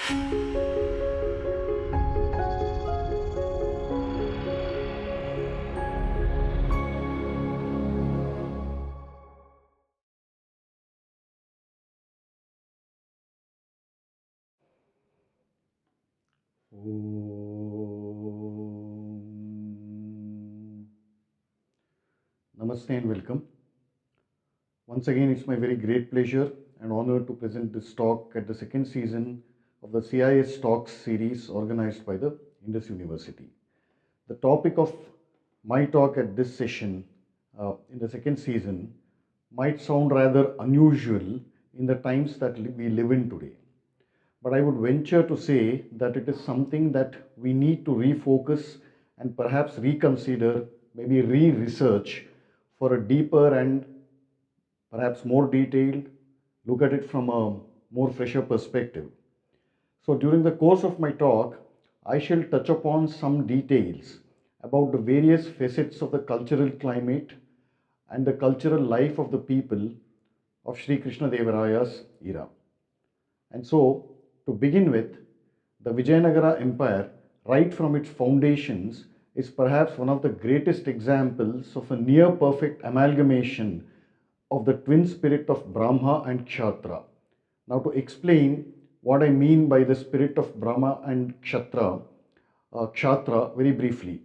Namaste and welcome. Once again, it's my very great pleasure and honor to present this talk at the second season of the CIS Talks series organized by the Indus University. The topic of my talk at this session in the second season might sound rather unusual in the times that we live in today. But I would venture to say that it is something that we need to refocus and perhaps reconsider, maybe re-research for a deeper and perhaps more detailed look at it from a more fresher perspective. So during the course of my talk, I shall touch upon some details about the various facets of the cultural climate and the cultural life of the people of Sri Krishnadeva Raya's era. And so, to begin with, the Vijayanagara Empire, right from its foundations, is perhaps one of the greatest examples of a near perfect amalgamation of the twin spirit of Brahma and Kshatra. Now, to explain what I mean by the spirit of Brahma and Kshatra very briefly.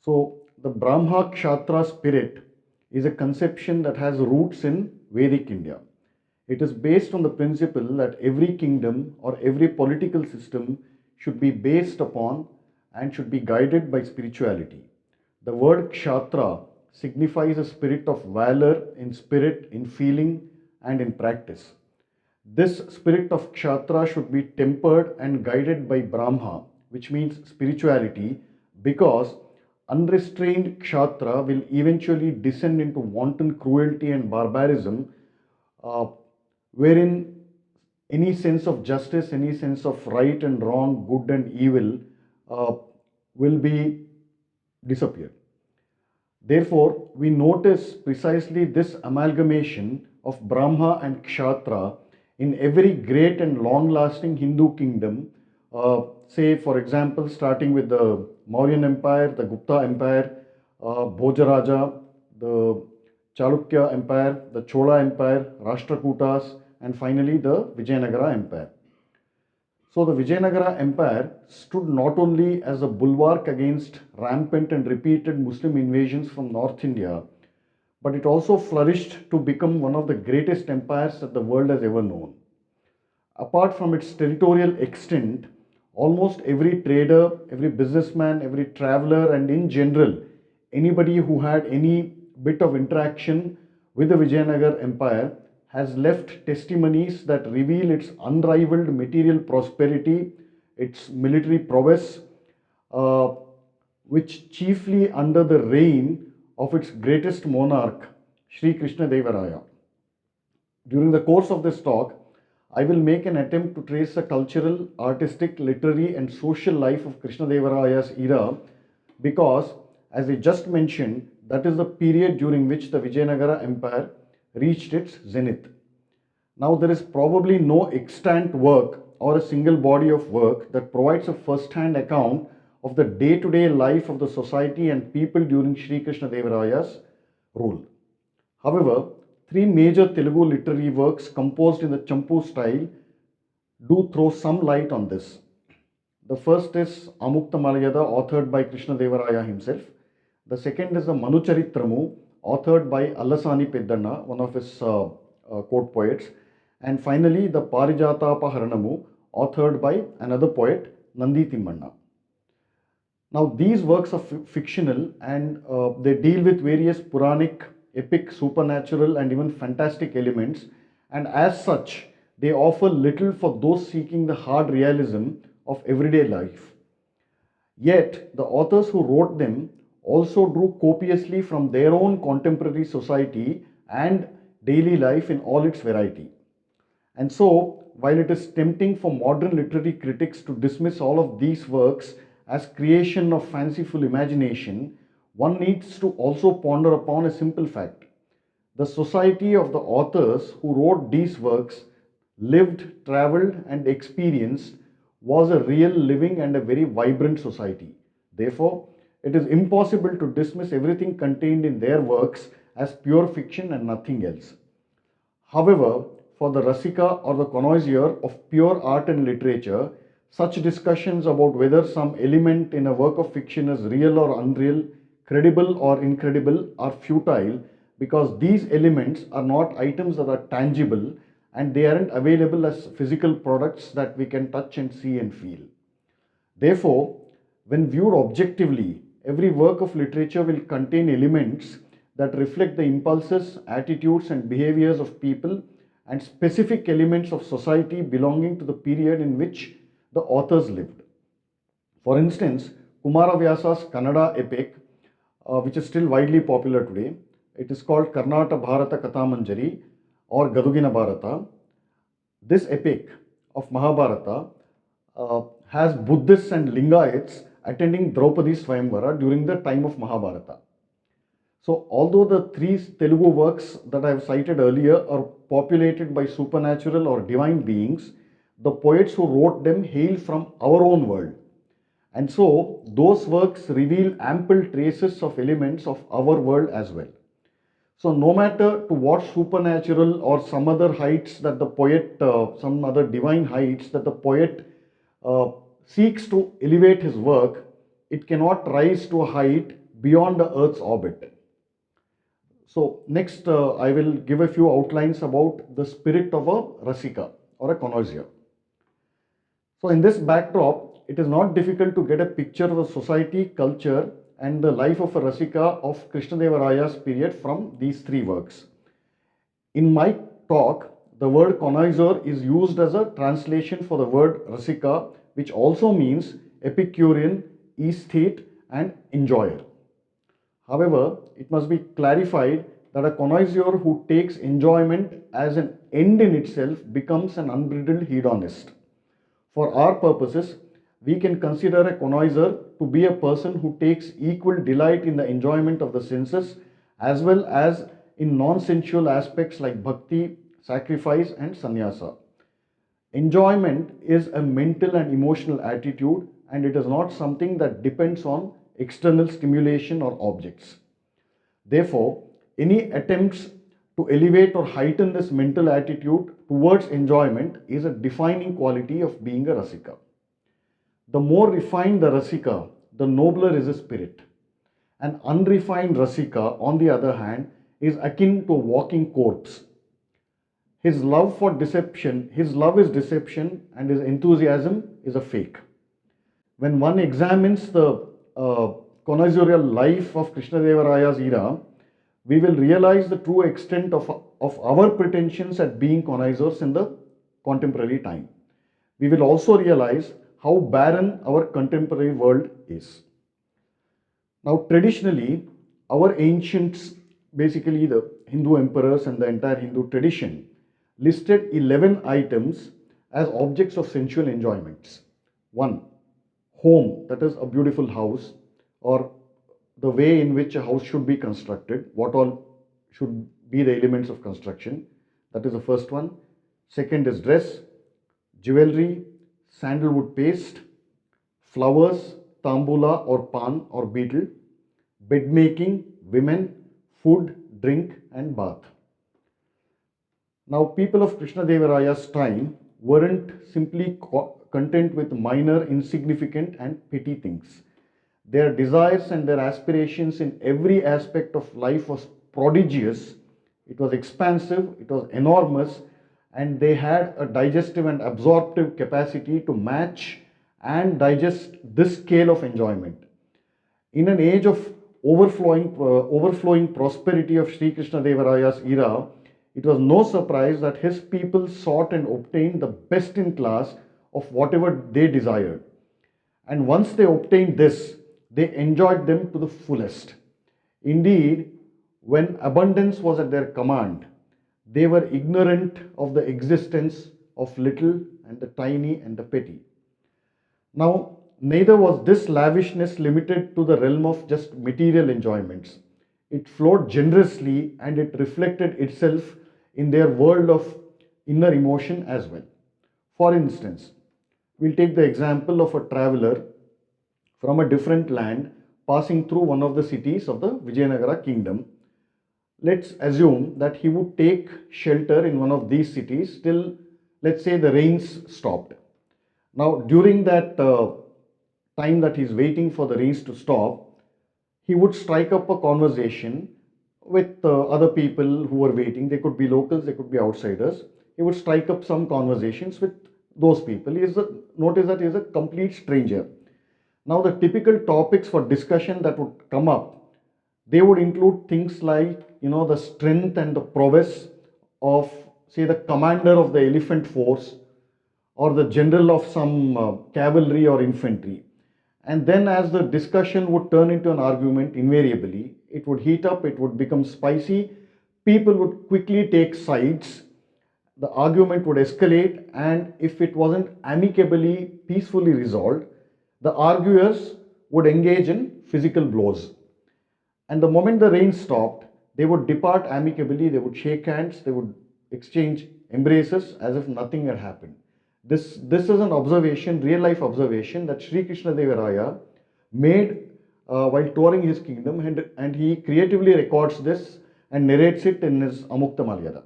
So, the Brahma-Kshatra spirit is a conception that has roots in Vedic India. It is based on the principle that every kingdom or every political system should be based upon and should be guided by spirituality. The word Kshatra signifies a spirit of valor in spirit, in feeling, and in practice. This spirit of Kshatra should be tempered and guided by Brahma, which means spirituality, because unrestrained Kshatra will eventually descend into wanton cruelty and barbarism, wherein any sense of justice, any sense of right and wrong, good and evil will be disappeared. Therefore, we notice precisely this amalgamation of Brahma and Kshatra in every great and long-lasting Hindu kingdom, say for example starting with the Mauryan Empire, the Gupta Empire, Bhojaraja, the Chalukya Empire, the Chola Empire, Rashtrakutas, and finally the Vijayanagara Empire. So the Vijayanagara Empire stood not only as a bulwark against rampant and repeated Muslim invasions from North India, but it also flourished to become one of the greatest empires that the world has ever known. Apart from its territorial extent, almost every trader, every businessman, every traveler, and in general, anybody who had any bit of interaction with the Vijayanagar Empire has left testimonies that reveal its unrivaled material prosperity, its military prowess, which chiefly under the reign of its greatest monarch, Sri Krishnadeva Raya. During the course of this talk, I will make an attempt to trace the cultural, artistic, literary, and social life of Krishnadeva Raya's era because, as I just mentioned, that is the period during which the Vijayanagara Empire reached its zenith. Now, there is probably no extant work or a single body of work that provides a first-hand account of the day-to-day life of the society and people during Sri Krishnadeva Raya's rule. However, three major Telugu literary works composed in the Champu style do throw some light on this. The first is Aamuktamaalyada, authored by Krishnadeva himself. The second is the Manuchatitramu, authored by Allasani Peddanna, one of his court poets. And finally, the Parijaatapaharanamu, authored by another poet, Nandi Timmanna. Now, these works are fictional and they deal with various Puranic, epic, supernatural, and even fantastic elements. And as such, they offer little for those seeking the hard realism of everyday life. Yet, the authors who wrote them also drew copiously from their own contemporary society and daily life in all its variety. And so, while it is tempting for modern literary critics to dismiss all of these works as creation of fanciful imagination, one needs to also ponder upon a simple fact. The society of the authors who wrote these works lived, traveled, and experienced was a real living and a very vibrant society. Therefore, it is impossible to dismiss everything contained in their works as pure fiction and nothing else. However, for the Rasika or the connoisseur of pure art and literature, such discussions about whether some element in a work of fiction is real or unreal, credible or incredible, are futile because these elements are not items that are tangible and they aren't available as physical products that we can touch and see and feel. Therefore, when viewed objectively, every work of literature will contain elements that reflect the impulses, attitudes, and behaviors of people and specific elements of society belonging to the period in which the authors lived. For instance, Kumaravyasa's Kannada epic, which is still widely popular today, it is called Karnata Bharata Kathamanjari or Gadugina Bharata. This epic of Mahabharata has Buddhists and Lingayats attending Draupadi's Swayamvara during the time of Mahabharata. So, although the three Telugu works that I have cited earlier are populated by supernatural or divine beings, the poets who wrote them hail from our own world. And so, those works reveal ample traces of elements of our world as well. So, no matter to what supernatural or some other heights that the poet, some other divine heights that the poet seeks to elevate his work, it cannot rise to a height beyond the earth's orbit. So next I will give a few outlines about the spirit of a Rasika or a connoisseur. So in this backdrop, it is not difficult to get a picture of the society, culture and the life of a Rasika of Krishnadeva Raya's period from these three works. In my talk, the word connoisseur is used as a translation for the word Rasika, which also means Epicurean, aesthete and enjoyer. However, it must be clarified that a connoisseur who takes enjoyment as an end in itself becomes an unbridled hedonist. For our purposes, we can consider a connoisseur to be a person who takes equal delight in the enjoyment of the senses as well as in non-sensual aspects like bhakti, sacrifice and sannyasa. Enjoyment is a mental and emotional attitude and it is not something that depends on external stimulation or objects. Therefore, any attempts to elevate or heighten this mental attitude towards enjoyment is a defining quality of being a Rasika. The more refined the Rasika, the nobler is his spirit. An unrefined Rasika, on the other hand, is akin to a walking corpse. His love is deception and his enthusiasm is a fake. When one examines the connoisseurial life of Krishnadevaraya's era, we will realize the true extent of our pretensions at being connoisseurs in the contemporary time. We will also realize how barren our contemporary world is. Now, traditionally, our ancients, basically the Hindu emperors and the entire Hindu tradition, listed 11 items as objects of sensual enjoyments. 1. Home, that is a beautiful house, or the way in which a house should be constructed, what all should be the elements of construction. That is the first one. Second is dress, jewellery, sandalwood paste, flowers, tamboola or pan or beetle, bed making, women, food, drink and bath. Now, people of Krishnadevaraya's time weren't simply content with minor, insignificant and petty things. Their desires and their aspirations in every aspect of life was prodigious, it was expansive, it was enormous, and they had a digestive and absorptive capacity to match and digest this scale of enjoyment. In an age of overflowing prosperity of Sri Krishnadevaraya's era, it was no surprise that his people sought and obtained the best in class of whatever they desired. And once they obtained this, they enjoyed them to the fullest. Indeed, when abundance was at their command, they were ignorant of the existence of little and the tiny and the petty. Now, neither was this lavishness limited to the realm of just material enjoyments. It flowed generously and it reflected itself in their world of inner emotion as well. For instance, we'll take the example of a traveler from a different land passing through one of the cities of the Vijayanagara kingdom. Let's assume that he would take shelter in one of these cities till, let's say, the rains stopped. Now, during that time that he's waiting for the rains to stop, he would strike up a conversation with other people who were waiting. They could be locals, they could be outsiders. He would strike up some conversations with those people. Notice that he is a complete stranger. Now, the typical topics for discussion that would come up, they would include things like, the strength and the prowess of, say, the commander of the elephant force or the general of some cavalry or infantry. And then as the discussion would turn into an argument, invariably, it would heat up, it would become spicy, people would quickly take sides, the argument would escalate, and if it wasn't amicably, peacefully resolved, the arguers would engage in physical blows. And the moment the rain stopped, they would depart amicably, they would shake hands, they would exchange embraces as if nothing had happened. This is an observation, real life observation that Sri Krishnadeva Raya made while touring his kingdom, and he creatively records this and narrates it in his Aamuktamaalyada.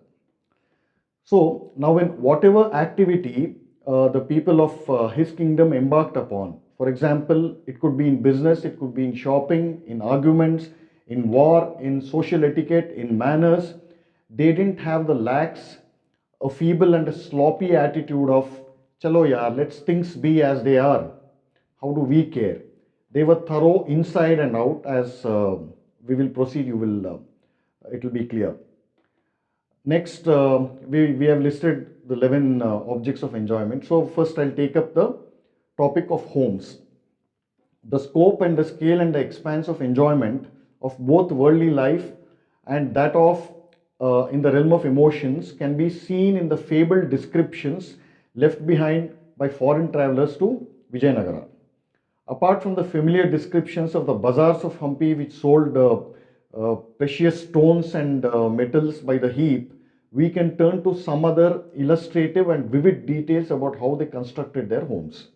So now in whatever activity the people of his kingdom embarked upon, for example, it could be in business, it could be in shopping, in arguments, in war, in social etiquette, in manners, they didn't have the lax, a feeble and a sloppy attitude of, chalo yaar, let's things be as they are. How do we care? They were thorough inside and out. As we will proceed, it will be clear. Next, we have listed the 11 objects of enjoyment. So first I'll take up the topic of homes. The scope and the scale and the expanse of enjoyment of both worldly life and that of in the realm of emotions can be seen in the fabled descriptions left behind by foreign travelers to Vijayanagara. Apart from the familiar descriptions of the bazaars of Hampi, which sold precious stones and metals by the heap, we can turn to some other illustrative and vivid details about how they constructed their homes.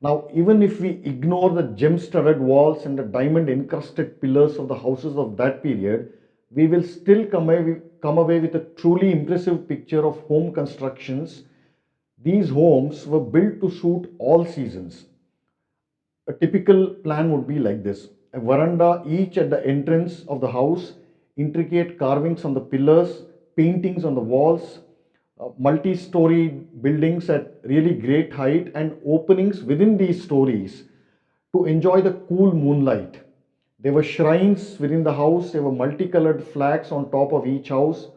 Now, even if we ignore the gem-studded walls and the diamond-encrusted pillars of the houses of that period, we will still come away with a truly impressive picture of home constructions. These homes were built to suit all seasons. A typical plan would be like this: a veranda each at the entrance of the house, intricate carvings on the pillars, paintings on the walls, multi-story buildings at really great height, and openings within these stories to enjoy the cool moonlight. There were shrines within the house, there were multicolored flags on top of each house,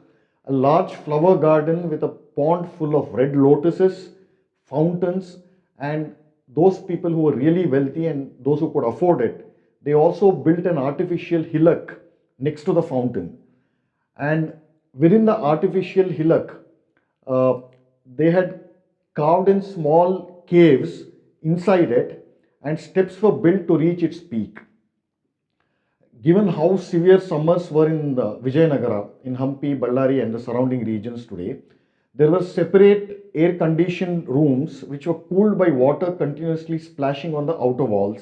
a large flower garden with a pond full of red lotuses, fountains, and those people who were really wealthy and those who could afford it, they also built an artificial hillock next to the fountain. And within the artificial hillock, they had carved in small caves inside it, and steps were built to reach its peak. Given how severe summers were in the Vijayanagara, in Hampi, Ballari and the surrounding regions today, there were separate air-conditioned rooms which were cooled by water continuously splashing on the outer walls.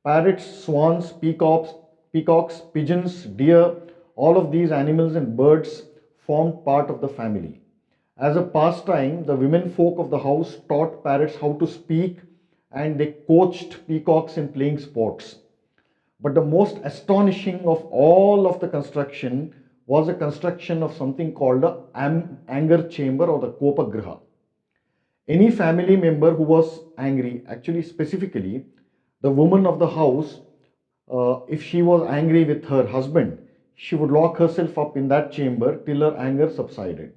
Parrots, swans, peacocks, pigeons, deer, all of these animals and birds formed part of the family. As a pastime, the women folk of the house taught parrots how to speak, and they coached peacocks in playing sports. But the most astonishing of all of the construction was the construction of something called the anger chamber or the kopagriha. Any family member who was angry, actually specifically the woman of the house, if she was angry with her husband, she would lock herself up in that chamber till her anger subsided.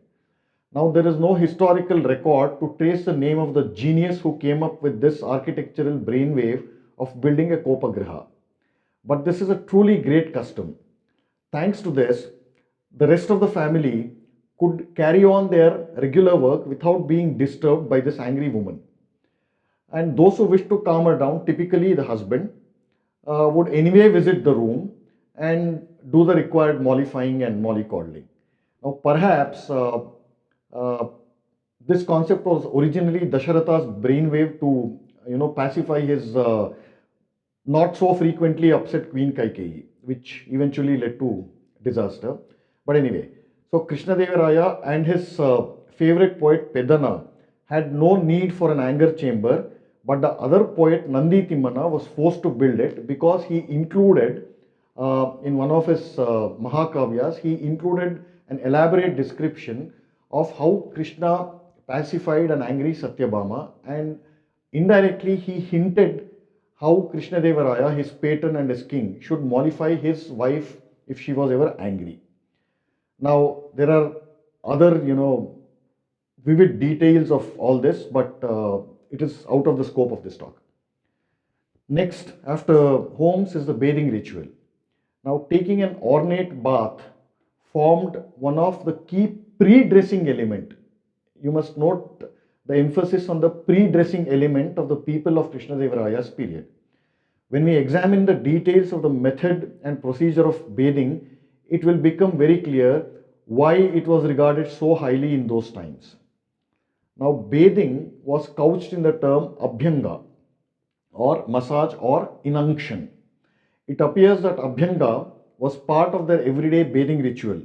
Now, there is no historical record to trace the name of the genius who came up with this architectural brainwave of building a kopagriha. But this is a truly great custom. Thanks to this, the rest of the family could carry on their regular work without being disturbed by this angry woman. And those who wish to calm her down, typically the husband, would anyway visit the room and do the required mollifying and mollycoddling. Now, perhaps This concept was originally Dasharatha's brainwave to, pacify his not so frequently upset Queen Kaikeyi, which eventually led to disaster. But anyway, so Krishnadeva Raya and his favorite poet Pedana had no need for an anger chamber, but the other poet Nandi Timmana was forced to build it because he included, in one of his Mahakavyas, he included an elaborate description of how Krishna pacified an angry Satyabhama, and indirectly he hinted how Krishnadevaraya, his patron and his king, should mollify his wife if she was ever angry. Now, there are other, vivid details of all this, but it is out of the scope of this talk. Next, after homes, is the bathing ritual. Now, taking an ornate bath formed one of the key pre-dressing element. You must note the emphasis on the pre-dressing element of the people of Krishnadevaraya's period. When we examine the details of the method and procedure of bathing, it will become very clear why it was regarded so highly in those times. Now, bathing was couched in the term abhyanga, or massage, or inunction. It appears that abhyanga was part of their everyday bathing ritual.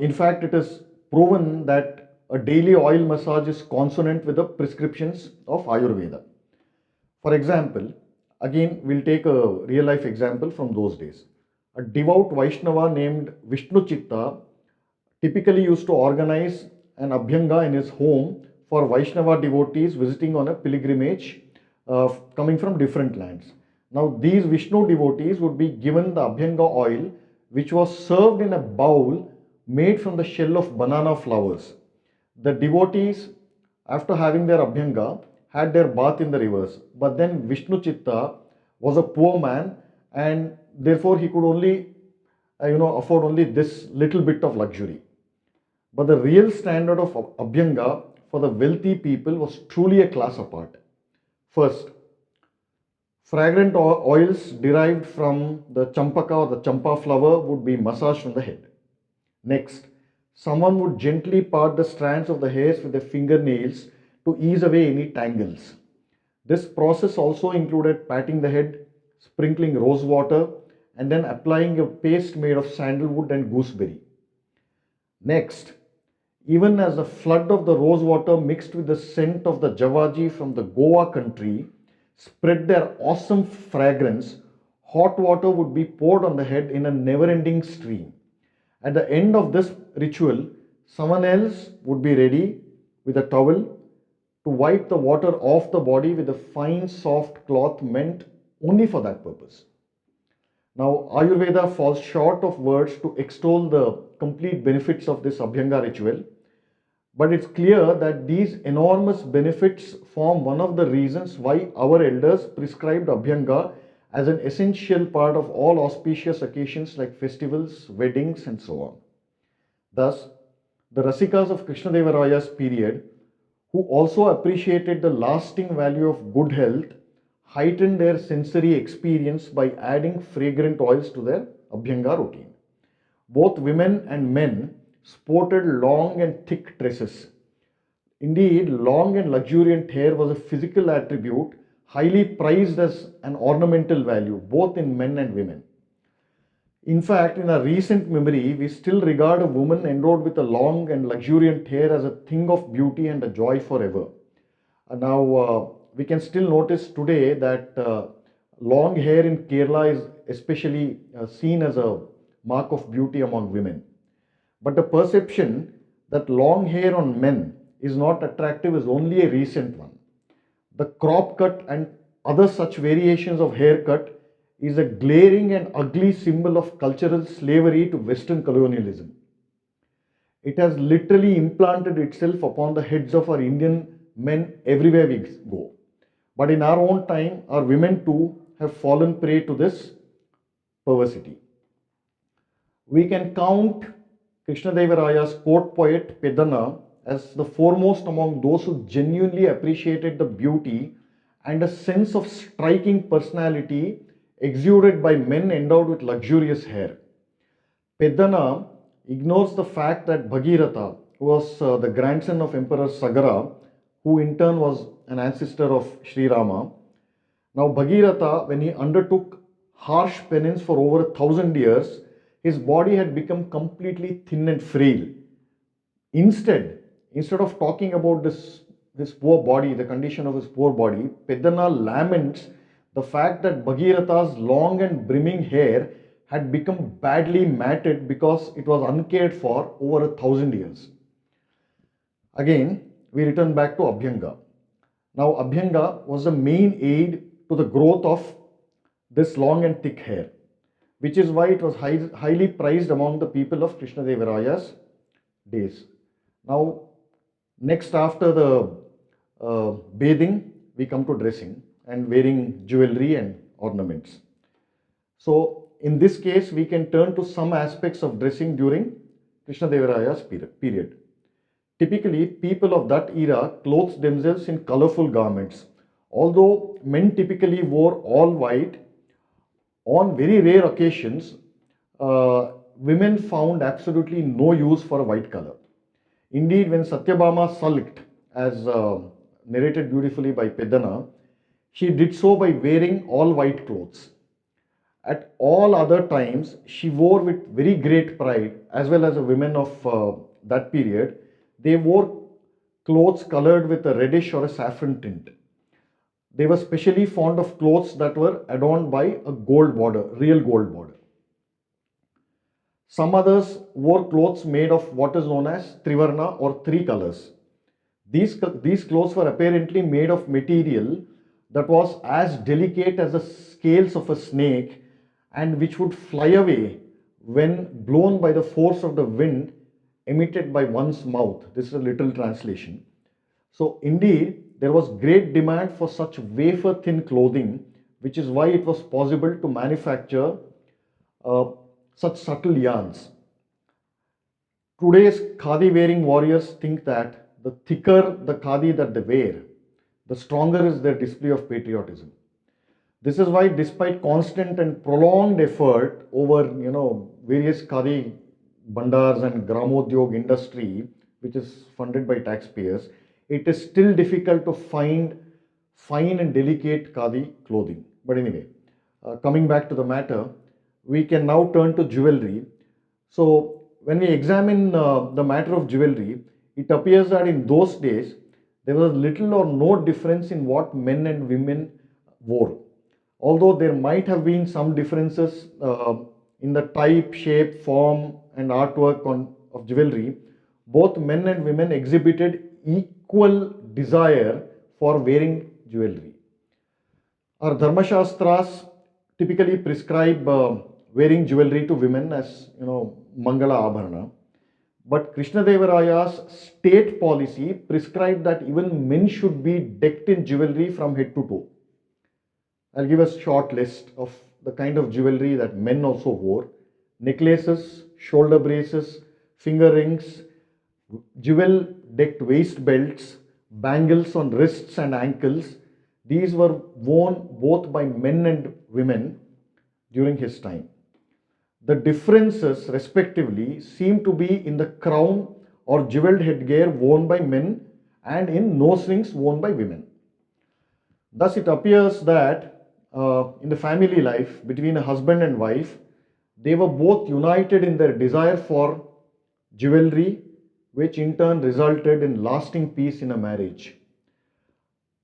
In fact, it is proven that a daily oil massage is consonant with the prescriptions of Ayurveda. For example, again, we'll take a real life example from those days. A devout Vaishnava named Vishnuchitta typically used to organize an abhyanga in his home for Vaishnava devotees visiting on a pilgrimage coming from different lands. Now, these Vishnu devotees would be given the abhyanga oil, which was served in a bowl made from the shell of banana flowers. The devotees, after having their abhyanga, had their bath in the rivers. But then Vishnu Chitta was a poor man, and therefore he could only, afford only this little bit of luxury. But the real standard of abhyanga for the wealthy people was truly a class apart. First, fragrant oils derived from the champaka or the champa flower would be massaged on the head. Next, someone would gently part the strands of the hairs with their fingernails to ease away any tangles. This process also included patting the head, sprinkling rose water, and then applying a paste made of sandalwood and gooseberry. Next, even as the flood of the rose water mixed with the scent of the Javaji from the Goa country spread their awesome fragrance, hot water would be poured on the head in a never-ending stream. At the end of this ritual, someone else would be ready with a towel to wipe the water off the body with a fine soft cloth meant only for that purpose. Now, Ayurveda falls short of words to extol the complete benefits of this Abhyanga ritual, but it's clear that these enormous benefits form one of the reasons why our elders prescribed Abhyanga as an essential part of all auspicious occasions like festivals, weddings, and so on. Thus, the Rasikas of Krishnadevaraya's period, who also appreciated the lasting value of good health, heightened their sensory experience by adding fragrant oils to their Abhyanga routine. Both women and men sported long and thick tresses. Indeed, long and luxuriant hair was a physical attribute highly prized as an ornamental value, both in men and women. In fact, in our recent memory, we still regard a woman endowed with a long and luxuriant hair as a thing of beauty and a joy forever. Now, we can still notice today that long hair in Kerala is especially seen as a mark of beauty among women. But the perception that long hair on men is not attractive is only a recent one. The crop cut and other such variations of haircut is a glaring and ugly symbol of cultural slavery to Western colonialism. It has literally implanted itself upon the heads of our Indian men everywhere we go. But in our own time, our women too have fallen prey to this perversity. We can count Krishnadevaraya's court poet Pedana as the foremost among those who genuinely appreciated the beauty and a sense of striking personality exuded by men endowed with luxurious hair. Pedana ignores the fact that Bhagirath, who was the grandson of Emperor Sagara, who in turn was an ancestor of Sri Rama. Now, Bhagirath, when he undertook harsh penance for over 1,000 years, his body had become completely thin and frail. Instead of talking about this poor body, the condition of his poor body, Peddana laments the fact that Bhagiratha's long and brimming hair had become badly matted because it was uncared for over 1,000 years. Again, we return back to Abhyanga. Now, Abhyanga was the main aid to the growth of this long and thick hair, which is why it was highly prized among the people of Krishnadeva Raya's days. Now, next after the bathing, we come to dressing and wearing jewelry and ornaments. So, in this case, we can turn to some aspects of dressing during Krishnadeva Raya's period. Typically, people of that era clothed themselves in colorful garments. Although men typically wore all white, on very rare occasions, women found absolutely no use for a white color. Indeed, when Satyabhama sulked, as narrated beautifully by Peddana, she did so by wearing all white clothes. At all other times, she wore with very great pride, as well as the women of that period, they wore clothes colored with a reddish or a saffron tint. They were specially fond of clothes that were adorned by a gold border, real gold border. Some others wore clothes made of what is known as Trivarna or three colors. These clothes were apparently made of material that was as delicate as the scales of a snake and which would fly away when blown by the force of the wind emitted by one's mouth. This is a literal translation. So indeed, there was great demand for such wafer thin clothing, which is why it was possible to manufacture such subtle yarns. Today's khadi wearing warriors think that the thicker the khadi that they wear, the stronger is their display of patriotism. This is why, despite constant and prolonged effort over various khadi bandars and gramodyog industry, which is funded by taxpayers, it is still difficult to find fine and delicate khadi clothing. But anyway, coming back to the matter, we can now turn to jewelry. So when we examine the matter of jewelry, it appears that in those days there was little or no difference in what men and women wore. Although there might have been some differences in the type, shape, form and artwork of jewelry, both men and women exhibited equal desire for wearing jewelry. Our Dharma Shastras typically prescribe wearing jewelry to women as Mangala Abharana. But Krishnadeva Raya's state policy prescribed that even men should be decked in jewelry from head to toe. I'll give a short list of the kind of jewelry that men also wore: necklaces, shoulder braces, finger rings, jewel decked waist belts, bangles on wrists and ankles. These were worn both by men and women during his time. The differences respectively seem to be in the crown or jeweled headgear worn by men and in nose rings worn by women. Thus it appears that in the family life between a husband and wife, they were both united in their desire for jewelry, which in turn resulted in lasting peace in a marriage.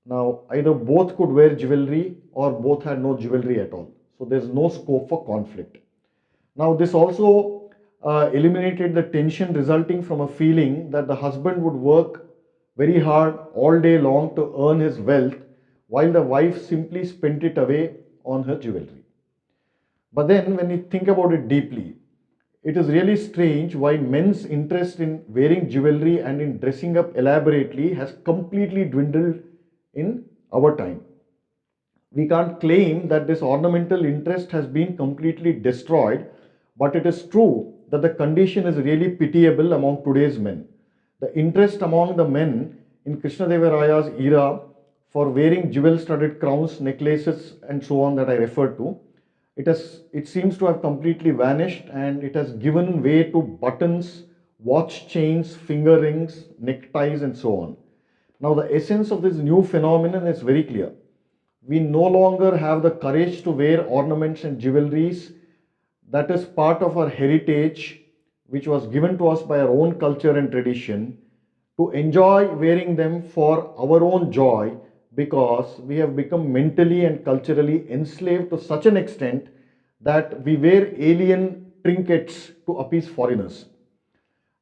Now, either both could wear jewelry or both had no jewelry at all. So there's no scope for conflict. Now, this also eliminated the tension resulting from a feeling that the husband would work very hard all day long to earn his wealth, while the wife simply spent it away on her jewelry. But then when you think about it deeply, it is really strange why men's interest in wearing jewelry and in dressing up elaborately has completely dwindled in our time. We can't claim that this ornamental interest has been completely destroyed, but it is true that the condition is really pitiable among today's men. The interest among the men in Krishnadeva Raya's era for wearing jewel-studded crowns, necklaces and so on that I referred to, it seems to have completely vanished, and it has given way to buttons, watch chains, finger rings, neckties, and so on. Now, the essence of this new phenomenon is very clear. We no longer have the courage to wear ornaments and jewelries that is part of our heritage, which was given to us by our own culture and tradition, to enjoy wearing them for our own joy, because we have become mentally and culturally enslaved to such an extent that we wear alien trinkets to appease foreigners.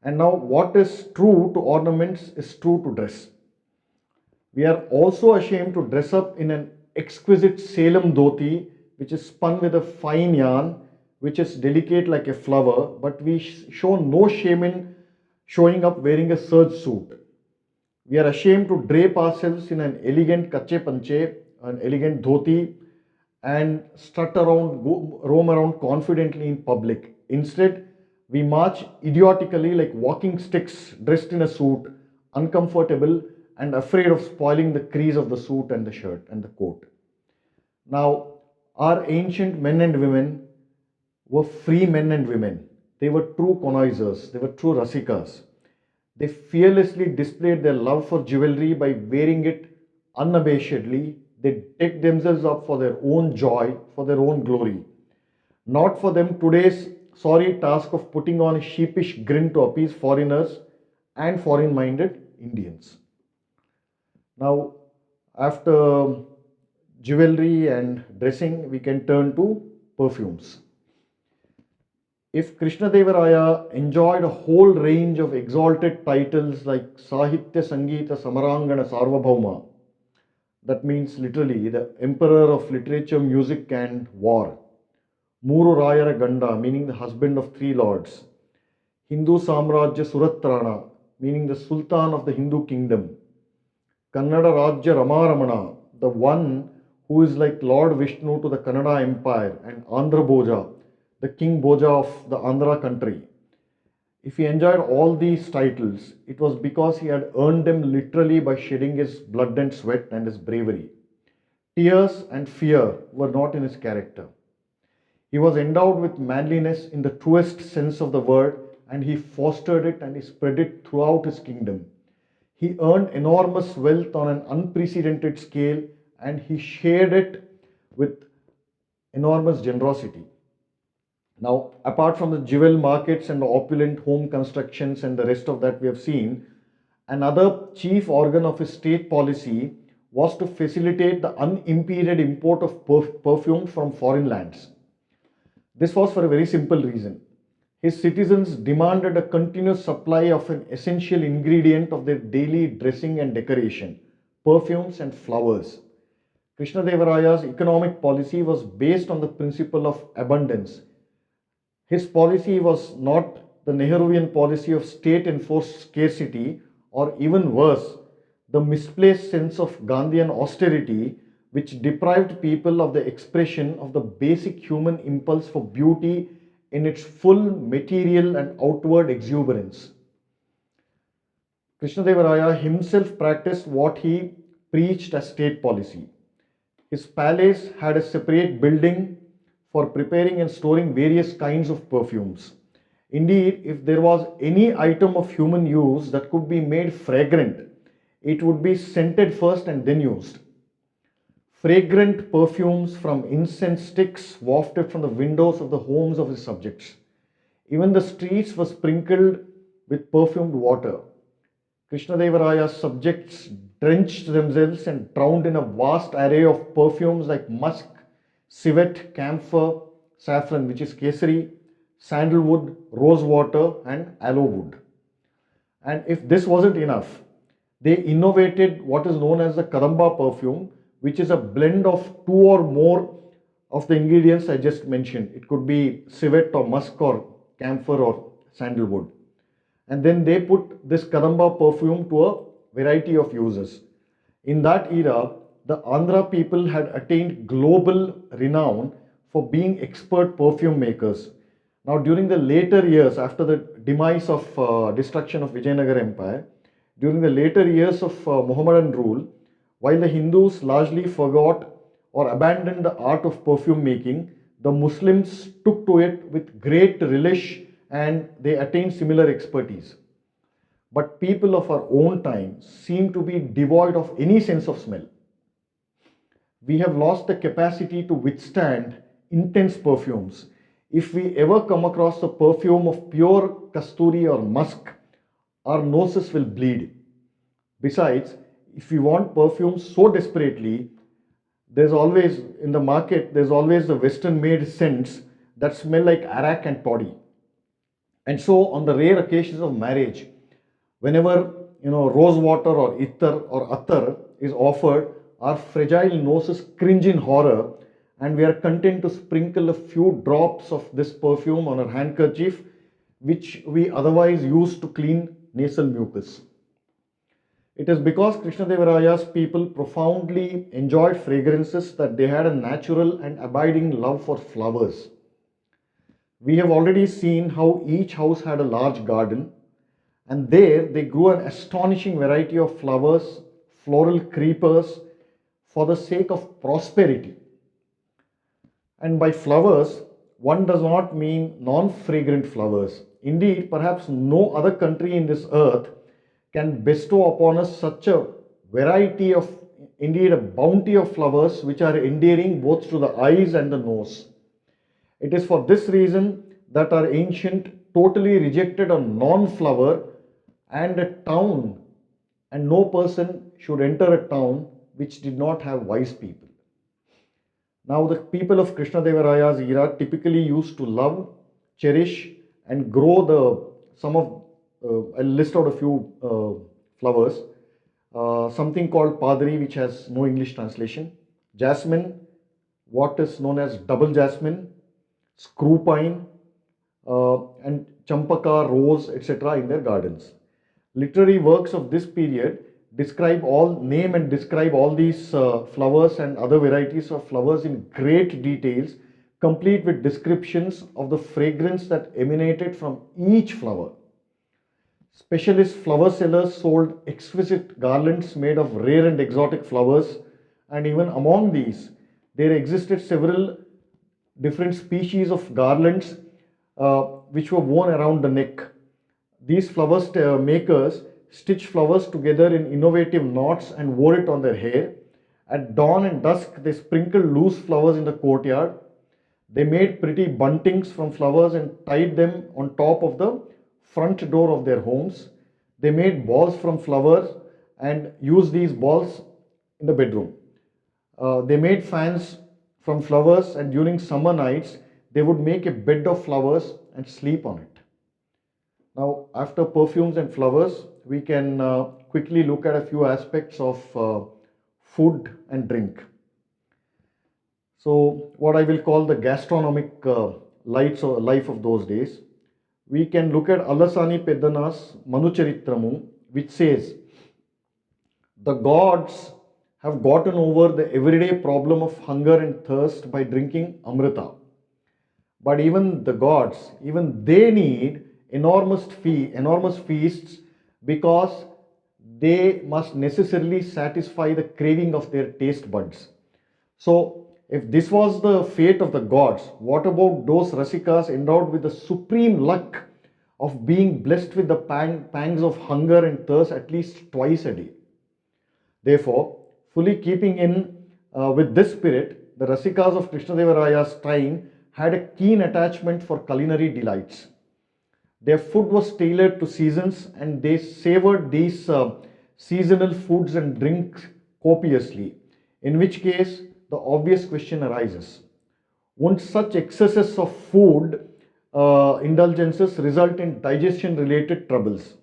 And now, what is true to ornaments is true to dress. We are also ashamed to dress up in an exquisite Salem dhoti, which is spun with a fine yarn, which is delicate like a flower, but we show no shame in showing up wearing a serge suit. We are ashamed to drape ourselves in an elegant kache panche, an elegant dhoti, and strut around, roam around confidently in public. Instead, we march idiotically like walking sticks dressed in a suit, uncomfortable and afraid of spoiling the crease of the suit and the shirt and the coat. Now, our ancient men and women were free men and women. They were true connoisseurs, they were true rasikas. They fearlessly displayed their love for jewelry by wearing it unabashedly. They decked themselves up for their own joy, for their own glory. Not for them today's sorry task of putting on a sheepish grin to appease foreigners and foreign-minded Indians. Now, after jewelry and dressing, we can turn to perfumes. If Krishnadeva Raya enjoyed a whole range of exalted titles like Sahitya Sangeeta Samarangana Sarvabhauma, that means literally the emperor of literature, music and war, Muru Rayara Ganda, meaning the husband of three lords, Hindu Samrajya Suratrana, meaning the sultan of the Hindu kingdom, Kannada Rajya Ramaramana, the one who is like Lord Vishnu to the Kannada Empire, and Andhra Bhoja, the King Bhoja of the Andhra country. If he enjoyed all these titles, it was because he had earned them literally by shedding his blood and sweat and his bravery. Tears and fear were not in his character. He was endowed with manliness in the truest sense of the word, and he fostered it and he spread it throughout his kingdom. He earned enormous wealth on an unprecedented scale, and he shared it with enormous generosity. Now, apart from the jewel markets and the opulent home constructions and the rest of that we have seen, another chief organ of his state policy was to facilitate the unimpeded import of perfume from foreign lands. This was for a very simple reason. His citizens demanded a continuous supply of an essential ingredient of their daily dressing and decoration, perfumes and flowers. Krishnadevaraya's economic policy was based on the principle of abundance. His policy was not the Nehruvian policy of state-enforced scarcity, or even worse, the misplaced sense of Gandhian austerity, which deprived people of the expression of the basic human impulse for beauty in its full material and outward exuberance. Krishnadevaraya himself practiced what he preached as state policy. His palace had a separate building for preparing and storing various kinds of perfumes. Indeed, if there was any item of human use that could be made fragrant, it would be scented first and then used. Fragrant perfumes from incense sticks wafted from the windows of the homes of his subjects. Even the streets were sprinkled with perfumed water. Krishnadevaraya's subjects drenched themselves and drowned in a vast array of perfumes like musk, civet, camphor, saffron, which is kesari, sandalwood, rose water, and aloe wood. And if this wasn't enough, they innovated what is known as the Kadamba perfume, which is a blend of two or more of the ingredients I just mentioned. It could be civet or musk or camphor or sandalwood. And then they put this Kadamba perfume to a variety of uses. In that era, the Andhra people had attained global renown for being expert perfume makers. Now, during the later years, after the demise of destruction of Vijayanagar Empire, during the later years of Mohammedan rule, while the Hindus largely forgot or abandoned the art of perfume making, the Muslims took to it with great relish and they attain similar expertise. But people of our own time seem to be devoid of any sense of smell. We have lost the capacity to withstand intense perfumes. If we ever come across a perfume of pure kasturi or musk, our noses will bleed. Besides, if we want perfumes so desperately, there's always in the market, there's always the Western made scents that smell like arak and toddy. And so on the rare occasions of marriage, whenever rose water or ether or attar is offered, our fragile noses cringe in horror, and we are content to sprinkle a few drops of this perfume on our handkerchief, which we otherwise use to clean nasal mucus. It is because Krishnadeva Raya's people profoundly enjoyed fragrances that they had a natural and abiding love for flowers. We have already seen how each house had a large garden, and there they grew an astonishing variety of flowers, floral creepers, for the sake of prosperity. And by flowers, one does not mean non-fragrant flowers. Indeed, perhaps no other country in this earth can bestow upon us such a variety of, indeed a bounty of flowers which are endearing both to the eyes and the nose. It is for this reason that our ancient totally rejected a non-flower and a town, and no person should enter a town which did not have wise people. Now the people of Krishnadeva Raya's era typically used to love, cherish and grow I'll list out a few flowers. Something called padri, which has no English translation, jasmine, what is known as double jasmine, screw pine, and champaka, rose, etc. in their gardens. Literary works of this period name and describe all these flowers and other varieties of flowers in great details, complete with descriptions of the fragrance that emanated from each flower. Specialist flower sellers sold exquisite garlands made of rare and exotic flowers, and even among these, there existed several different species of garlands which were worn around the neck. These makers stitched flowers together in innovative knots and wore it on their hair. At dawn and dusk, they sprinkled loose flowers in the courtyard. They made pretty buntings from flowers and tied them on top of the front door of their homes. They made balls from flowers and used these balls in the bedroom. They made fans from flowers, and during summer nights, they would make a bed of flowers and sleep on it. Now, after perfumes and flowers, we can quickly look at a few aspects of food and drink. So, what I will call the gastronomic life of those days. We can look at Alasani Peddana's Manuchatitramu, which says, the gods have gotten over the everyday problem of hunger and thirst by drinking amrita. But even the gods, even they need enormous feasts, because they must necessarily satisfy the craving of their taste buds. So, if this was the fate of the gods, what about those Rasikas endowed with the supreme luck of being blessed with the pangs of hunger and thirst at least twice a day? Therefore, fully keeping in with this spirit, the Rasikas of Krishnadeva Raya's time had a keen attachment for culinary delights. Their food was tailored to seasons, and they savored these seasonal foods and drinks copiously, in which case the obvious question arises: won't such excesses of food indulgences result in digestion related troubles?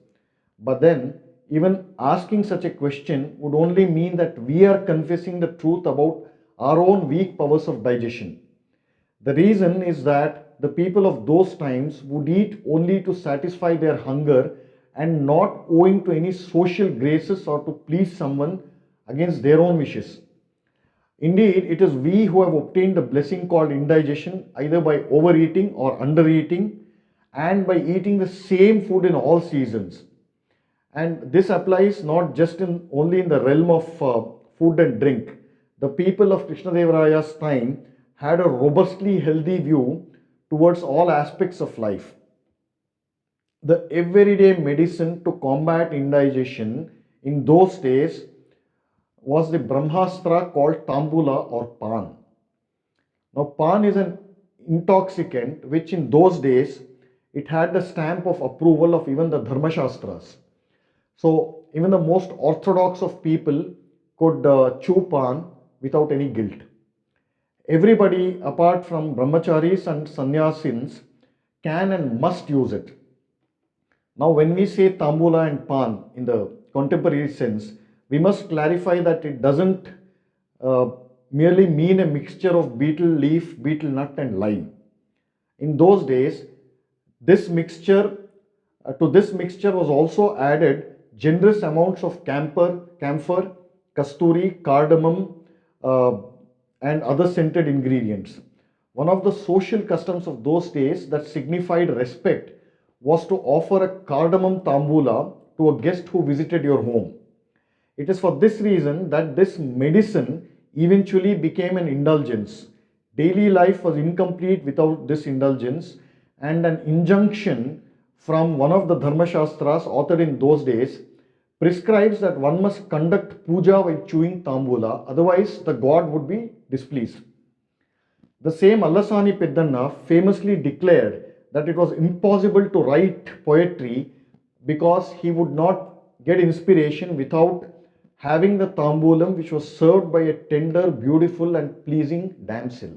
But then, even asking such a question would only mean that we are confessing the truth about our own weak powers of digestion. The reason is that the people of those times would eat only to satisfy their hunger and not owing to any social graces or to please someone against their own wishes. Indeed, it is we who have obtained the blessing called indigestion, either by overeating or undereating, and by eating the same food in all seasons. And this applies not just only in the realm of food and drink. The people of Krishnadeva Raya's time had a robustly healthy view towards all aspects of life. the everyday medicine to combat indigestion in those days was the Brahmastra called Tamboola or Pan. Now, Pan is an intoxicant which in those days it had the stamp of approval of even the Dharmashastras. So, even the most orthodox of people could chew Pan without any guilt. Everybody apart from brahmacharis and sannyasins can and must use it. Now, when we say Tamboola and Pan in the contemporary sense, we must clarify that it doesn't uh, merely mean a mixture of betel leaf, betel nut, and lime. In those days, this mixture to this mixture was also added generous amounts of camphor, kasturi, cardamom, uh, and other scented ingredients. One of the social customs of those days that signified respect was to offer a cardamom tambula to a guest who visited your home. It is for this reason that this medicine eventually became an indulgence. Daily life was incomplete without this indulgence, and an injunction from one of the Dharmashastras authored in those days prescribes that one must conduct puja while chewing tambula, otherwise the god would be displeased. The same Allasani Peddanna famously declared that it was impossible to write poetry because he would not get inspiration without having the tambulam which was served by a tender, beautiful, and pleasing damsel.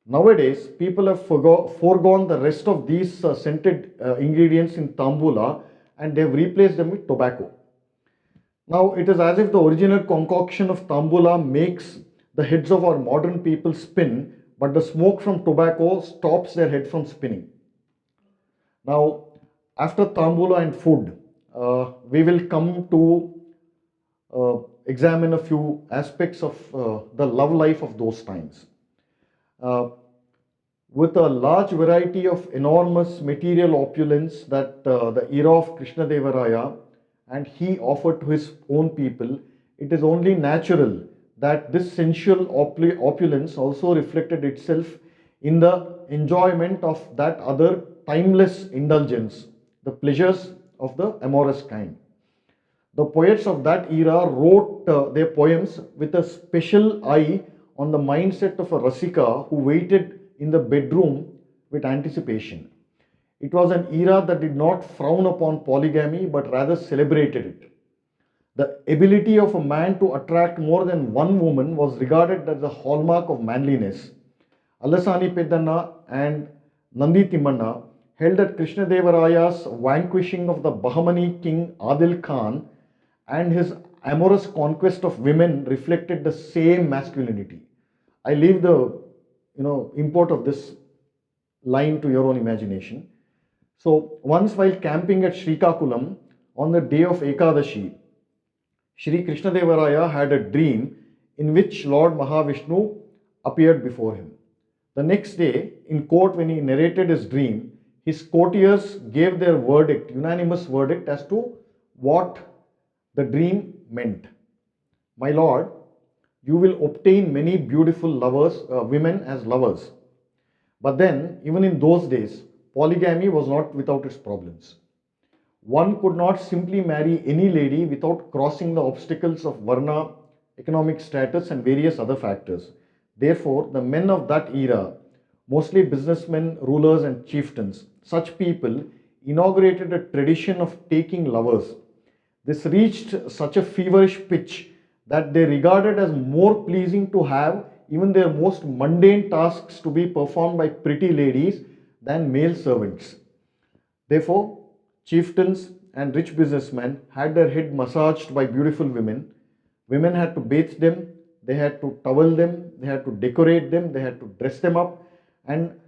Nowadays, people have foregone the rest of these scented ingredients in tambula and they have replaced them with tobacco. Now, it is as if the original concoction of tambula makes the heads of our modern people spin, but the smoke from tobacco stops their head from spinning. Now, after tambula and food, we will come to examine a few aspects of the love life of those times. Uh, with a large variety of enormous material opulence that the era of Krishnadeva Raya and he offered to his own people, it is only natural that this sensual opulence also reflected itself in the enjoyment of that other timeless indulgence, the pleasures of the amorous kind. The poets of that era wrote their poems with a special eye on the mindset of a Rasika who waited in the bedroom with anticipation. It was an era that did not frown upon polygamy but rather celebrated it. The ability of a man to attract more than one woman was regarded as a hallmark of manliness. Allasani Peddanna and Nandi Timmanna held that Krishnadevaraya's vanquishing of the Bahmani king Adil Khan and his amorous conquest of women reflected the same masculinity. I leave the import of this line to your own imagination. So once while camping at Srikakulam on the day of Ekadashi, Shri Krishnadevaraya had a dream in which Lord Mahavishnu appeared before him. The next day, in court, when he narrated his dream, his courtiers gave their verdict, unanimous verdict, as to what the dream meant. My lord, you will obtain many beautiful women as lovers. But then, even in those days, polygamy was not without its problems. One could not simply marry any lady without crossing the obstacles of Varna, economic status, and various other factors. Therefore, the men of that era, mostly businessmen, rulers, and chieftains, such people inaugurated a tradition of taking lovers. This reached such a feverish pitch that they regarded as more pleasing to have even their most mundane tasks to be performed by pretty ladies than male servants. Therefore, chieftains and rich businessmen had their head massaged by beautiful women. Women had to bathe them, they had to towel them, they had to decorate them, they had to dress them up, and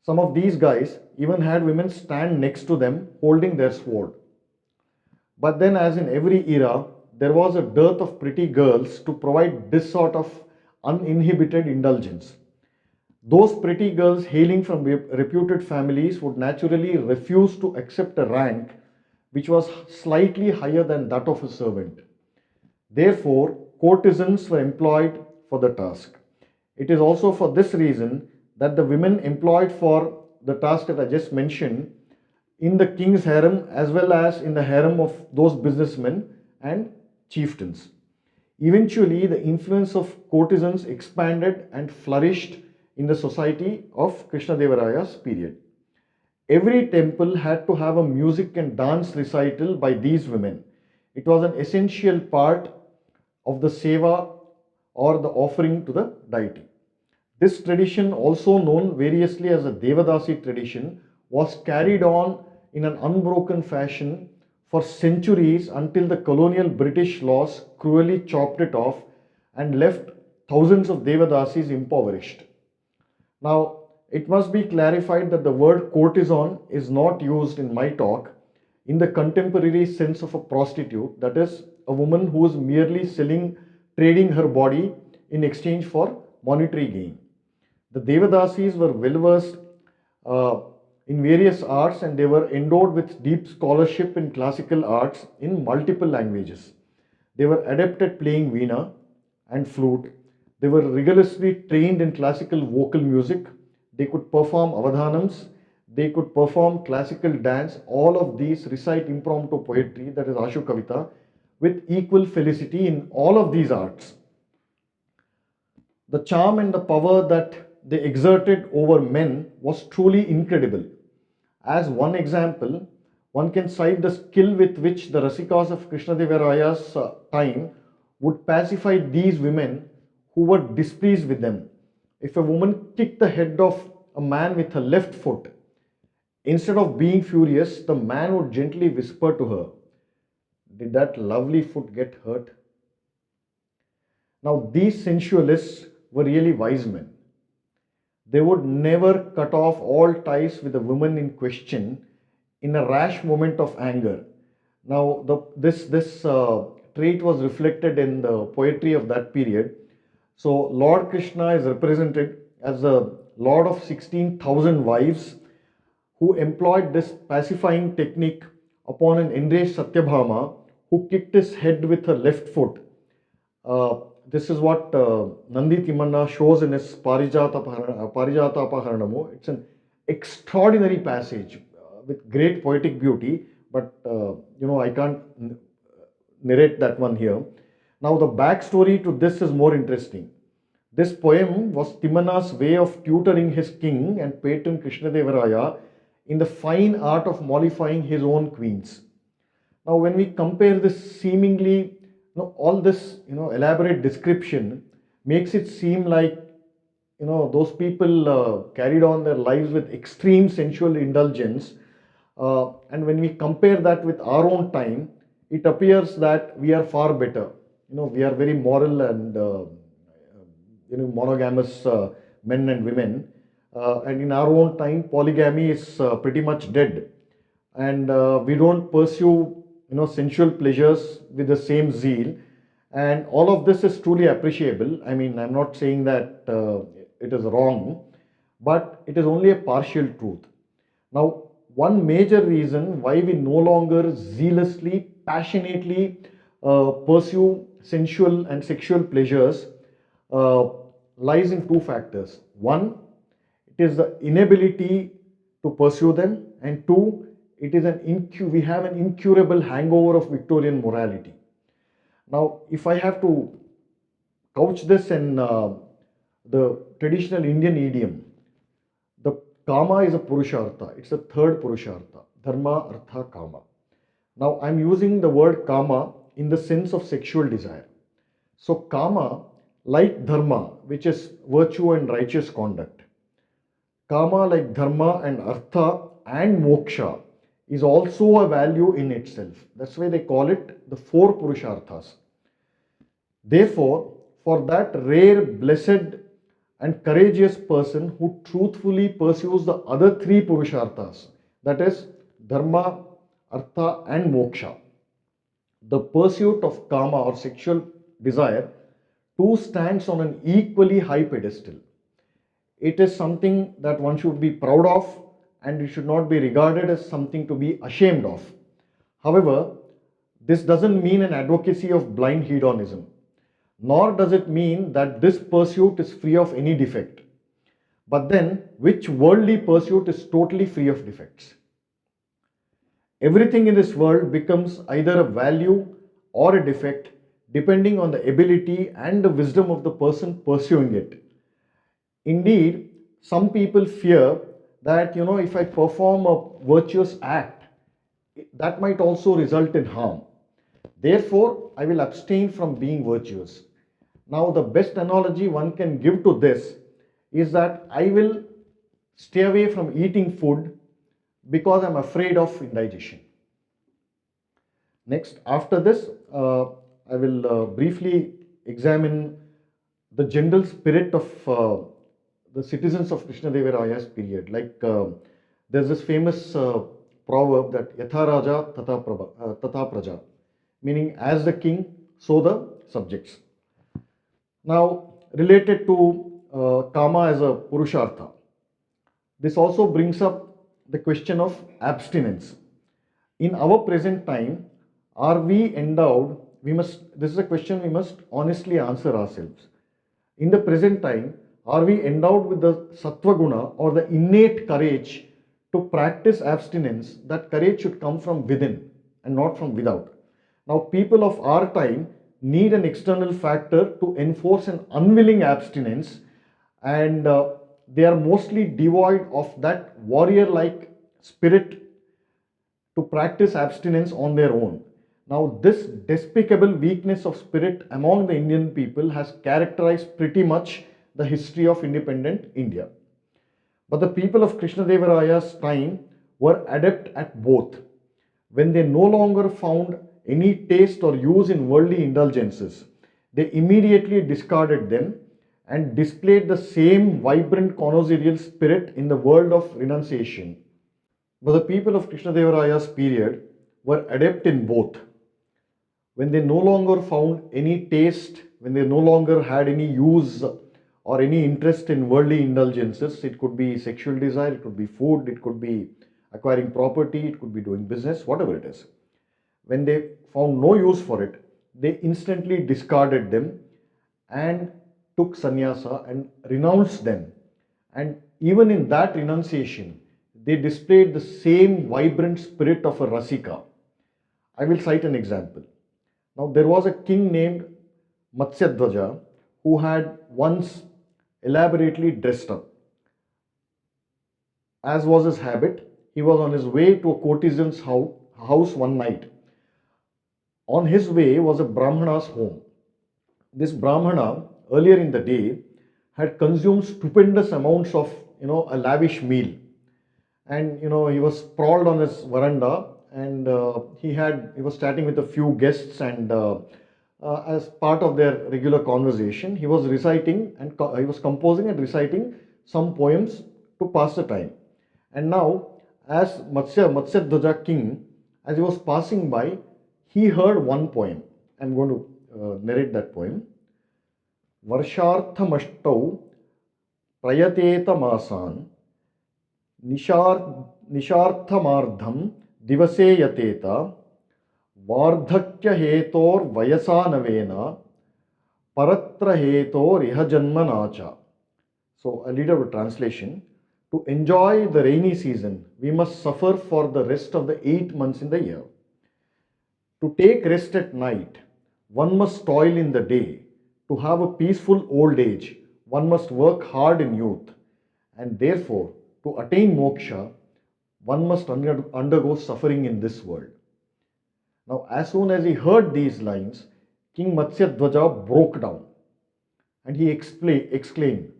some of these guys even had women stand next to them holding their sword. But then, as in every era, there was a dearth of pretty girls to provide this sort of uninhibited indulgence. Those pretty girls hailing from reputed families would naturally refuse to accept a rank which was slightly higher than that of a servant. Therefore, courtesans were employed for the task. It is also for this reason that the women employed for the task that I just mentioned in the king's harem as well as in the harem of those businessmen and chieftains. Eventually, the influence of courtesans expanded and flourished in the society of Krishnadevaraya's period. Every temple had to have a music and dance recital by these women. It was an essential part of the seva or the offering to the deity. This tradition, also known variously as the Devadasi tradition, was carried on in an unbroken fashion for centuries until the colonial British laws cruelly chopped it off and left thousands of Devadasis impoverished. Now, it must be clarified that the word courtesan is not used in my talk in the contemporary sense of a prostitute, that is, a woman who is merely trading her body in exchange for monetary gain. The Devadasis were well versed in various arts, and they were endowed with deep scholarship in classical arts in multiple languages. They were adept at playing veena and flute. They were rigorously trained in classical vocal music. They could perform avadhanams. They could perform classical dance. All of these recite impromptu poetry, that is Ashu Kavita, with equal felicity in all of these arts. The charm and the power that they exerted over men was truly incredible. As one example, one can cite the skill with which the Rasikas of Krishnadevaraya's time would pacify these women who were displeased with them. If a woman kicked the head of a man with her left foot, instead of being furious, the man would gently whisper to her, "Did that lovely foot get hurt?" Now, these sensualists were really wise men. They would never cut off all ties with the woman in question in a rash moment of anger. Now, this trait was reflected in the poetry of that period. So, Lord Krishna is represented as the Lord of 16,000 wives who employed this pacifying technique upon an enraged Satyabhama who kicked his head with her left foot. This is what Nandi Timanna shows in his Parijaatapaharanamu. It's an extraordinary passage with great poetic beauty, but I can't narrate that one here. Now, the backstory to this is more interesting. This poem was Timanna's way of tutoring his king and patron Krishnadevaraya in the fine art of mollifying his own queens. Now, when we compare this seemingly, all this elaborate description makes it seem like those people carried on their lives with extreme sensual indulgence, and when we compare that with our own time, it appears that we are far better. We are very moral and monogamous men and women, and in our own time polygamy is pretty much dead, and we don't pursue sensual pleasures with the same zeal, and all of this is truly appreciable. I mean, I'm not saying that it is wrong, but it is only a partial truth. Now, one major reason why we no longer zealously, passionately pursue sensual and sexual pleasures lies in two factors. One, it is the inability to pursue them, and two, it is we have an incurable hangover of Victorian morality. Now, if I have to couch this in the traditional Indian idiom, the Kama is a Purushartha. It's the third Purushartha, Dharma, Artha, Kama. Now, I'm using the word Kama in the sense of sexual desire. So, Kama, like Dharma, which is virtue and righteous conduct, Kama, like Dharma and Artha and Moksha, is also a value in itself. That's why they call it the four Purusharthas. Therefore, for that rare, blessed and courageous person who truthfully pursues the other three Purusharthas, that is Dharma, Artha and Moksha, the pursuit of Kama or sexual desire too stands on an equally high pedestal. It is something that one should be proud of, and it should not be regarded as something to be ashamed of. However, this doesn't mean an advocacy of blind hedonism, nor does it mean that this pursuit is free of any defect. But then, which worldly pursuit is totally free of defects? Everything in this world becomes either a value or a defect depending on the ability and the wisdom of the person pursuing it. Indeed, some people fear that if I perform a virtuous act, that might also result in harm. Therefore, I will abstain from being virtuous. Now, the best analogy one can give to this is that I will stay away from eating food because I'm afraid of indigestion. Next, after this, I will briefly examine the general spirit of the citizens of Krishnadevaraya's period. There's this famous proverb that Yatha Raja Tata Praja, meaning as the king, so the subjects. Now, related to Kama as a Purushartha, this also brings up the question of abstinence. In our present time, are we endowed? This is a question we must honestly answer ourselves. In the present time, are we endowed with the sattva guna or the innate courage to practice abstinence? That courage should come from within and not from without. Now, people of our time need an external factor to enforce an unwilling abstinence, and they are mostly devoid of that warrior-like spirit to practice abstinence on their own. Now, this despicable weakness of spirit among the Indian people has characterized pretty much the history of independent India. But the people of Krishnadevaraya's time were adept at both. When they no longer found any taste or use in worldly indulgences, they immediately discarded them and displayed the same vibrant connoisseurial spirit in the world of renunciation. But the people of Krishnadevaraya's period were adept in both. When they no longer found any taste, when they no longer had any use or any interest in worldly indulgences, it could be sexual desire, it could be food, it could be acquiring property, it could be doing business, whatever it is. When they found no use for it, they instantly discarded them and took sannyasa and renounced them. And even in that renunciation, they displayed the same vibrant spirit of a rasika. I will cite an example. Now, there was a king named Matsyadwaja who had once elaborately dressed up. As was his habit, he was on his way to a courtesan's house one night. On his way was a Brahmana's home. This Brahmana, earlier in the day, had consumed stupendous amounts of, a lavish meal. And, he was sprawled on his veranda, and he was chatting with a few guests, and as part of their regular conversation, he was reciting and he was composing and reciting some poems to pass the time. And now, as Matsyadwaja king, as he was passing by, he heard one poem. I'm going to narrate that poem. Varsharthamastau prayateta masan nisharthamardham divase yateta vardhakya hetor vayasanavena paratra hetor ihajanmanacha. So, a little translation. To enjoy the rainy season, we must suffer for the rest of the 8 months in the year. To take rest at night, one must toil in the day. To have a peaceful old age, one must work hard in youth. And therefore, to attain moksha, one must undergo suffering in this world. Now, as soon as he heard these lines, King Matsyadwaja broke down and he exclaimed,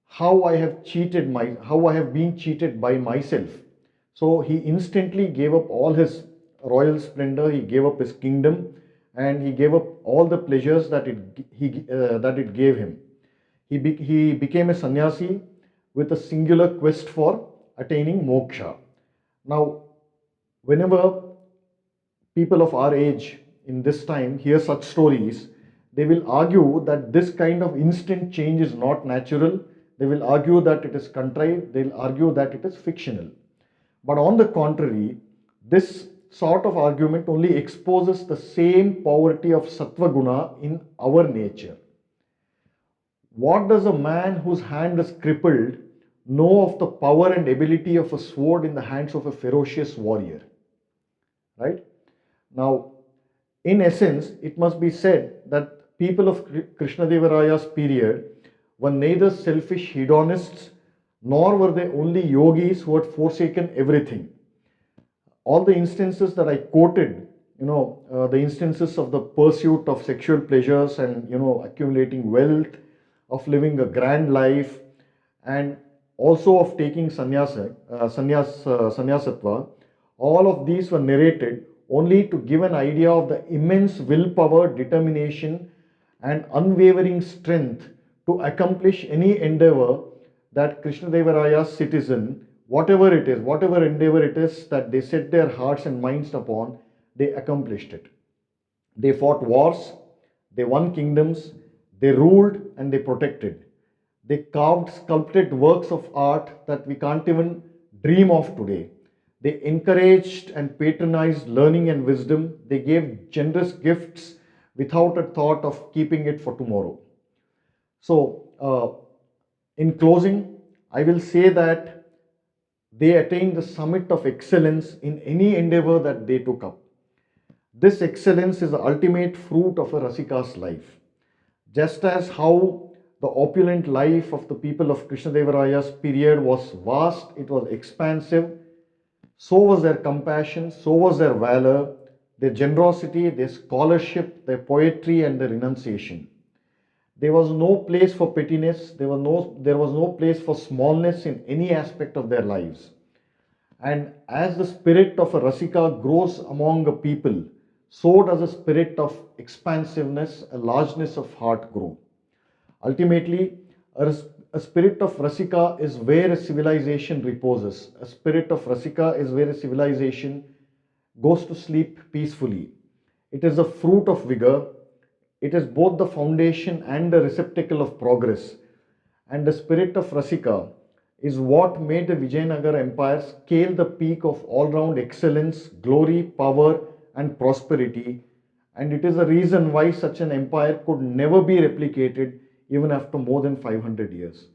how I have been cheated by myself. So he instantly gave up all his royal splendor, he gave up his kingdom, and he gave up all the pleasures that it gave him. He became a sannyasi with a singular quest for attaining moksha. Now, whenever people of our age in this time hear such stories, they will argue that this kind of instant change is not natural. They will argue that it is contrived. They will argue that it is fictional. But on the contrary, this sort of argument only exposes the same poverty of sattva guna in our nature. What does a man whose hand is crippled know of the power and ability of a sword in the hands of a ferocious warrior? right? Now, in essence, it must be said that people of Krishnadevaraya's period were neither selfish hedonists nor were they only yogis who had forsaken everything. All the instances that I quoted, the instances of the pursuit of sexual pleasures and, accumulating wealth, of living a grand life, and also of taking sannyasatva, all of these were narrated only to give an idea of the immense willpower, determination, and unwavering strength to accomplish any endeavor that Krishnadevaraya's citizen, whatever it is, whatever endeavor it is that they set their hearts and minds upon, they accomplished it. They fought wars, they won kingdoms, they ruled and they protected. They carved, sculpted works of art that we can't even dream of today. They encouraged and patronized learning and wisdom. They gave generous gifts without a thought of keeping it for tomorrow. So, in closing, I will say that they attained the summit of excellence in any endeavor that they took up. This excellence is the ultimate fruit of a Rasika's life. Just as how the opulent life of the people of Krishnadevaraya's period was vast, it was expansive, so was their compassion, so was their valor, their generosity, their scholarship, their poetry, and their renunciation. There was no place for pettiness, there was no place for smallness in any aspect of their lives. And as the spirit of a Rasika grows among a people, so does a spirit of expansiveness, a largeness of heart grow. Ultimately, a spirit of Rasika is where a civilization reposes. A spirit of Rasika is where a civilization goes to sleep peacefully. It is a fruit of vigor. It is both the foundation and the receptacle of progress. And the spirit of Rasika is what made the Vijayanagar Empire scale the peak of all-round excellence, glory, power, and prosperity. And it is a reason why such an empire could never be replicated even after more than 500 years.